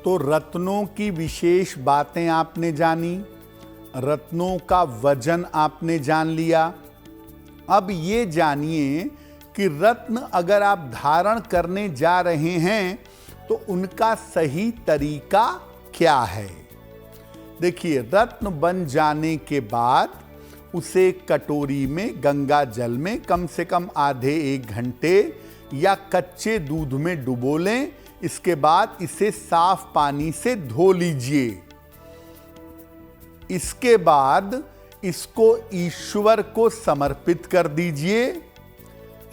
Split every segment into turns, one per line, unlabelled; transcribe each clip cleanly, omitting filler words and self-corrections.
तो रत्नों की विशेष बातें आपने जानी, रत्नों का वजन आपने जान लिया। अब ये जानिए कि रत्न अगर आप धारण करने जा रहे हैं तो उनका सही तरीका क्या है। देखिए, रत्न बन जाने के बाद उसे कटोरी में गंगा जल में कम से कम आधे 1 घंटे या कच्चे दूध में डुबो लें। इसके बाद इसे साफ पानी से धो लीजिए। इसके बाद इसको ईश्वर को समर्पित कर दीजिए।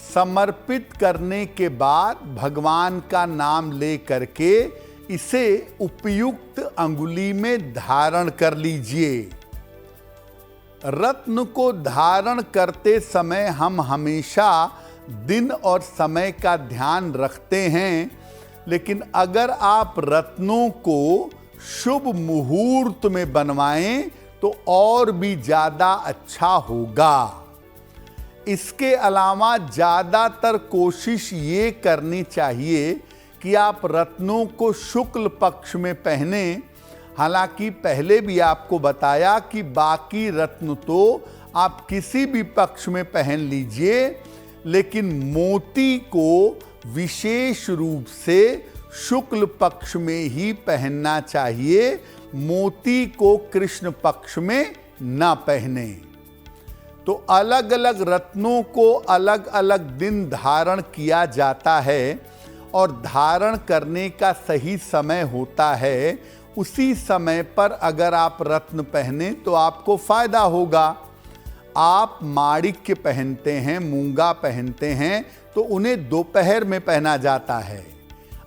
समर्पित करने के बाद भगवान का नाम ले करके इसे उपयुक्त अंगुली में धारण कर लीजिए। रत्न को धारण करते समय हम हमेशा दिन और समय का ध्यान रखते हैं, लेकिन अगर आप रत्नों को शुभ मुहूर्त में बनवाएं तो और भी ज़्यादा अच्छा होगा। इसके अलावा ज़्यादातर कोशिश ये करनी चाहिए कि आप रत्नों को शुक्ल पक्ष में पहने। हालांकि पहले भी आपको बताया कि बाकी रत्न तो आप किसी भी पक्ष में पहन लीजिए, लेकिन मोती को विशेष रूप से शुक्ल पक्ष में ही पहनना चाहिए। मोती को कृष्ण पक्ष में न पहने। तो अलग अलग रत्नों को अलग अलग दिन धारण किया जाता है और धारण करने का सही समय होता है। उसी समय पर अगर आप रत्न पहने तो आपको फायदा होगा। आप माणिक्य पहनते हैं, मूंगा पहनते हैं तो उन्हें दोपहर में पहना जाता है।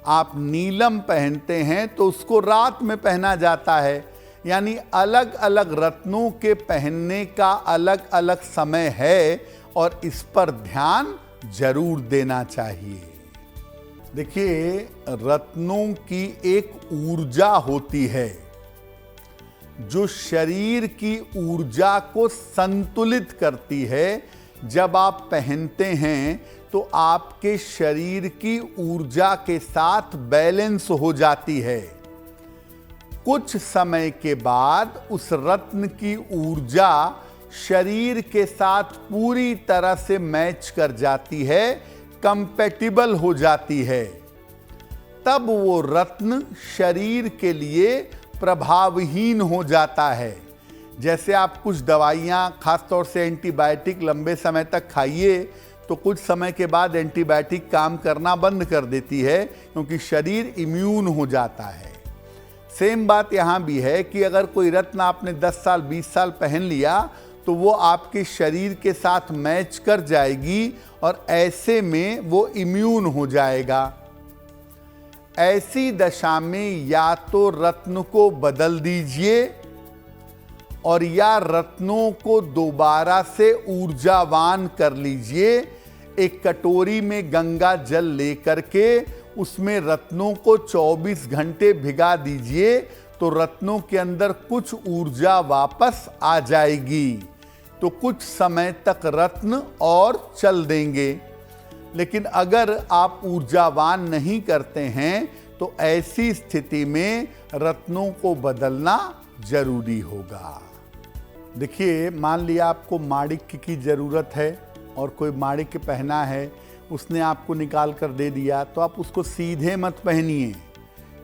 आप नीलम पहनते हैं तो उसको रात में पहना जाता है। यानी अलग अलग रत्नों के पहनने का अलग अलग समय है और इस पर ध्यान जरूर देना चाहिए। देखिए, रत्नों की एक ऊर्जा होती है जो शरीर की ऊर्जा को संतुलित करती है। जब आप पहनते हैं तो आपके शरीर की ऊर्जा के साथ बैलेंस हो जाती है। कुछ समय के बाद उस रत्न की ऊर्जा शरीर के साथ पूरी तरह से मैच कर जाती है, कंपैटिबल हो जाती है। तब वो रत्न शरीर के लिए प्रभावहीन हो जाता है। जैसे आप कुछ दवाइयाँ, खासतौर से एंटीबायोटिक लंबे समय तक खाइए तो कुछ समय के बाद एंटीबायोटिक काम करना बंद कर देती है, क्योंकि शरीर इम्यून हो जाता है। सेम बात यहाँ भी है कि अगर कोई रत्न आपने 10 साल 20 साल पहन लिया तो वो आपके शरीर के साथ मैच कर जाएगी और ऐसे में वो इम्यून हो जाएगा। ऐसी दशा में या तो रत्न को बदल दीजिए और या रत्नों को दोबारा से ऊर्जावान कर लीजिए। एक कटोरी में गंगा जल लेकर के उसमें रत्नों को 24 घंटे भिगा दीजिए तो रत्नों के अंदर कुछ ऊर्जा वापस आ जाएगी। तो कुछ समय तक रत्न और चल देंगे। लेकिन अगर आप ऊर्जावान नहीं करते हैं तो ऐसी स्थिति में रत्नों को बदलना जरूरी होगा। देखिए, मान लिया आपको माणिक्य की ज़रूरत है और कोई माणिक्य पहना है, उसने आपको निकाल कर दे दिया, तो आप उसको सीधे मत पहनिए।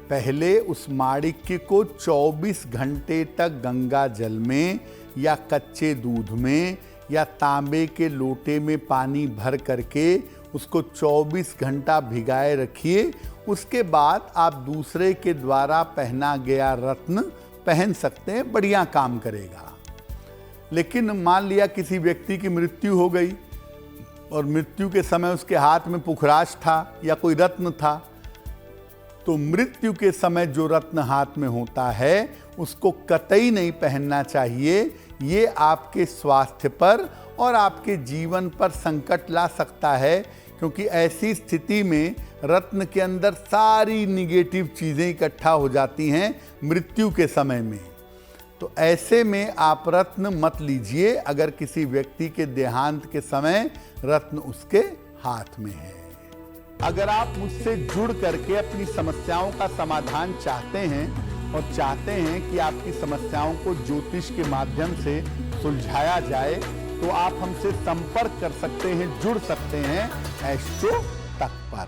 पहले उस माणिक्य को 24 घंटे तक गंगा जल में या कच्चे दूध में या तांबे के लोटे में पानी भर करके उसको 24 घंटा भिगाए रखिए। उसके बाद आप दूसरे के द्वारा पहना गया रत्न पहन सकते हैं, बढ़िया काम करेगा। लेकिन मान लिया किसी व्यक्ति की मृत्यु हो गई और मृत्यु के समय उसके हाथ में पुखराज था या कोई रत्न था, तो मृत्यु के समय जो रत्न हाथ में होता है उसको कतई नहीं पहनना चाहिए। ये आपके स्वास्थ्य पर और आपके जीवन पर संकट ला सकता है, क्योंकि ऐसी स्थिति में रत्न के अंदर सारी निगेटिव चीज़ें इकट्ठा हो जाती हैं मृत्यु के समय में। तो ऐसे में आप रत्न मत लीजिए अगर किसी व्यक्ति के देहांत के समय रत्न उसके हाथ में है। अगर आप मुझसे जुड़ करके अपनी समस्याओं का समाधान चाहते हैं और चाहते हैं कि आपकी समस्याओं को ज्योतिष के माध्यम से सुलझाया जाए, तो आप हमसे संपर्क कर सकते हैं, जुड़ सकते हैं एस्ट्रो तक पर।